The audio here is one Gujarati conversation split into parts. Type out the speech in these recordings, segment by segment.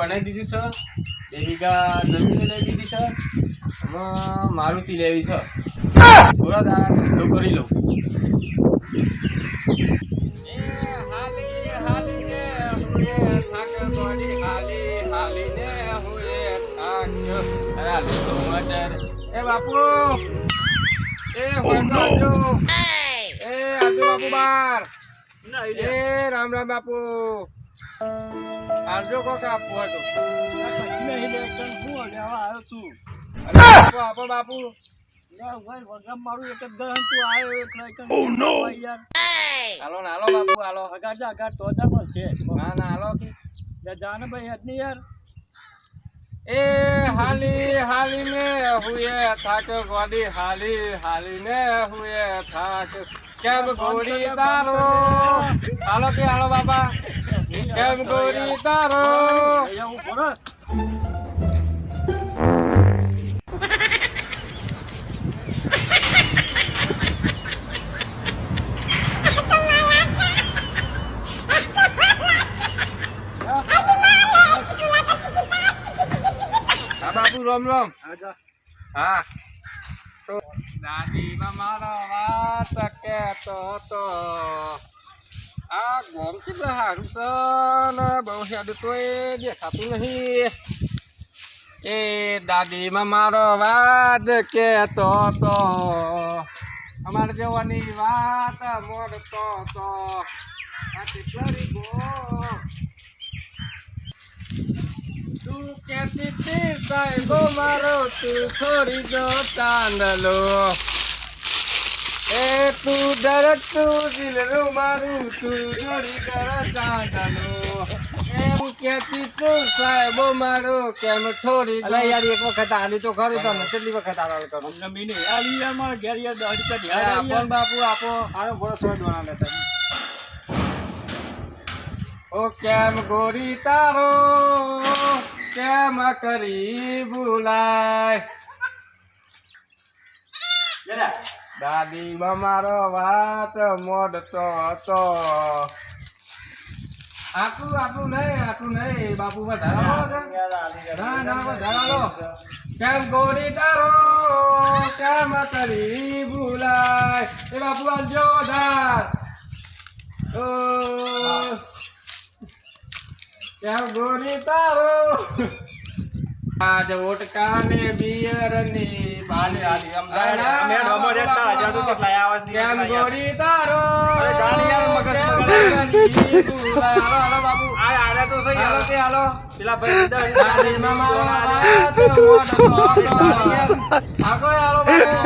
બનાવી દીધું છે 2 વીઘા જમીન લઈ દીધી છે હવે મારુતિ લેવી છે થોડા દાડા ધંધો કરી લઉં એ બાપુ એ આજુ બાપુ બાર એ રામ રામ બાપુ આજુ કોક આપવું હતું આપો બાપુ મારું એક જ દહન તું આવ્યો યાર હાલો ને હાલો બાપુ હાલો અગાડ તો જ છે ના ના હાલો જાને ભાઈ હેડ નહીં યાર ए हाली में हुए थाक गोली हाली में हुए थाक केम गोरी तारो हालो के हालो बाबा केम गोरी तारो बापू राम राम हाँ तो दादी मारा વાત કહેતો તો આ ગોમ થી બહારું છે ને બહુ હેડ તોય દેખાતું નહીં એ દાદી મારો વાત કહેતો તો અમારે જેવાની વાત મોડતો તો આથી કરી ગો તું કહેતી હતી સાહેબો મારો તું છોડી દો ચાંદલો એ તું દરક તું દિલરું મારું તું છોડી દો ચાંદલો એમ કહેતી તું સાહેબો મારો કેમ છોડી દો યાર એક વખત આલી તો ખરું તમે કેટલી વખત આલી કરું જમીને આલી યાર મારા ઘેર યાર દહડી તો ઢેર આપો બાપુ આપો આનો બરો થોડો દોણા લેતા ઓ કેમ ગોરી તારો કેમ કરી ભૂલાય દાદી મારો વાત મોડતો હતો આટલું નહીં બાપુ વધારો ના વધારો કેમ ગોરી તારો કેમ કરી ભૂલાય એ બાપુ આલજો ધાર ઓ કેમ ગોરી તારો આજ ઓટકા ને બિયર ની બાલે આલી કેમ ગોરી તારો અરે ગાડી યાર મગજ હાલો બાપુ આ તો સહી હાલો કે હાલો પેલા ભાઈ દાદી મામા આગો હાલો બાપુ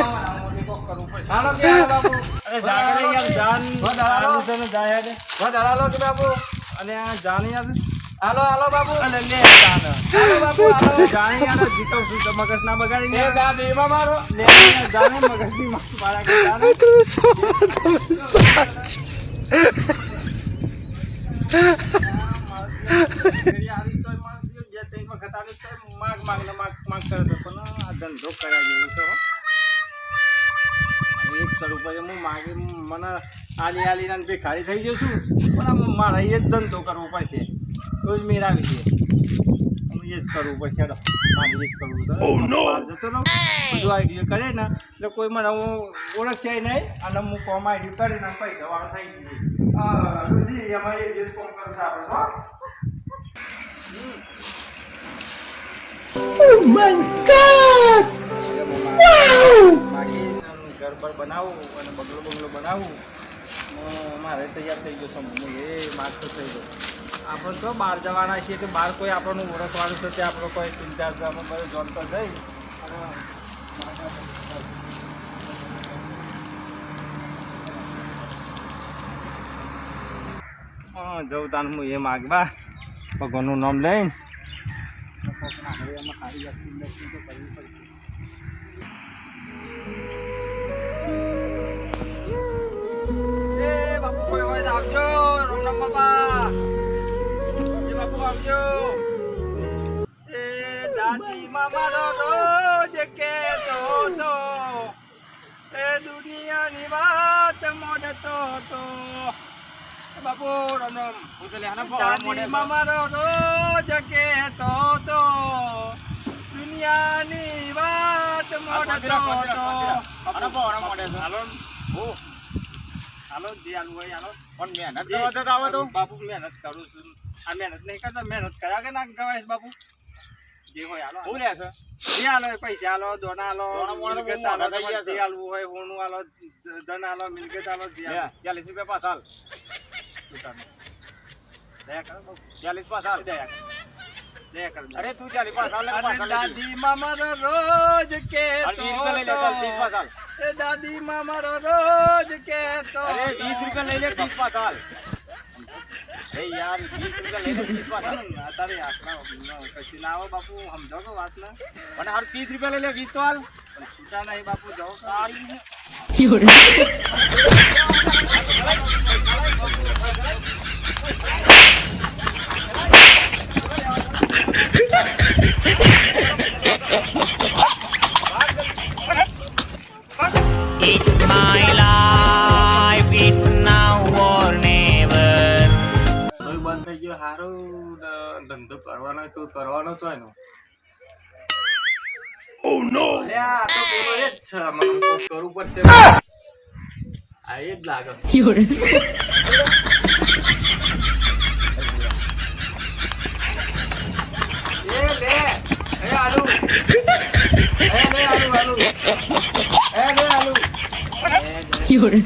હાલો કે હાલો બાપુ અરે જાગરે યાર જાન વધારાલો તને જાય દે વધારાલો કે બાપુ અને આ જાન યાર હાલો બાપુ અને લે જાન હાલો બાપુ હાલો જાન યાર જીતવ છું તો મગજ ના બગાડી એ દાદી મારો લે જાન મગજ ની મારા કે જાન માગ કરે તો પણ આ ધંધો કર્યા જેવો છે એક સ્વરૂપ હું માગી મને આલી ને ભેખારી થઈ ગયો છું પણ મારે એ જ ધંધો કરવો પડશે તો જ મેળાવી છે હું એ જ કરવું પડશે મારે એ જ કરવું છે જતો રહું બધું આઈડિયો કરે ને એટલે કોઈ મને હું ઓળખશે નહીં અને હું કોમ આઈડિયો કરીને પૈસા વાળો થઈ ગયું એમાં એ જ કોમ કરું છું આપણે Oh my God! Wow! ઘર પર બનાવું અને બંગલો બનાવું મારે તૈયાર થઈ ગયો છું હું એ માગતો થઈ ગયો આપણે તો બહાર જવાના છીએ કે બહાર કોઈ આપણને ઓળખવાનું છે તે આપણો કોઈ ચિંતા છે અમે બધું જોબ પર જઈ જવું તાન હું એ માગવા ભગવાનનું નામ લઈને બાપુ કોઈ હોય આવજો રામ રામ બાપા એ બાપુ આવજો એ દાદી મારો રોજ કહેતો હતો એ દુનિયાની વાત મોડતો હતો બાપુ રામ રામ. હું તો લે આના ભાવ મોડે દાદી મારો રોજ કહેતો તો દુનિયાની વાત મોડતો તો. આના ભાવ મોડે છે. હાલો ઓ હાલો જે હાલવું હોય હાલો. પણ મહેનત કરવા તો આવે તો બાપુ મહેનત કરું છું. આ મહેનત નહીં કરતા મહેનત કર્યા કે ના કરાય બાપુ જે હોય હાલો શું લે છે જે હાલો એ પૈસા હાલો દોણા હાલો દોણા મોણા મિલકત બહુ હાલો મોંઘા થઈ તમારે ગયા છે. જે હાલવું હોય હોનું હાલો ધન હાલો મિલકત હાલો જે હાલો. 40 રૂપિયા પાસ હાલ દયા કરો બાપુ. 40 પાસ હાલ દયા કરો. દયા કરો. અરે તું 40 પાસ હાલ ને પાસ અરે હાલ દાદી મામારો રોજ કહેતો 20 રૂપિયા લઈ લે ચાલ 30 પાસ હાલ એ દાદી મામારો રોજ કહેતો અરે 20 રૂપિયા લઈ લે 30 પાસ હાલ અરે યાર 20 રૂપિયા લઈ લે 30 પાસ હાલ અત્યારે હાથમાં કશી ના આવે બાપુ સમજો કે વાત ને અને હાલ 30 રૂપિયા લઈ લે 20 તો હાલ પણ છૂટા નહીં બાપુ જાઓ તારી 有人， It's my life, it's now or never. હવે બંધ થઈ ગયો હારું ધંધો કરવાનો તો કરવાનો તો એનો લે આ તો પેલો એ જ છે મને કોક કરવું પડશે આ એ જ લાગે 有人， એ લે એ આલુ એ લે આલુ આલુ એ લે આલુ 有人，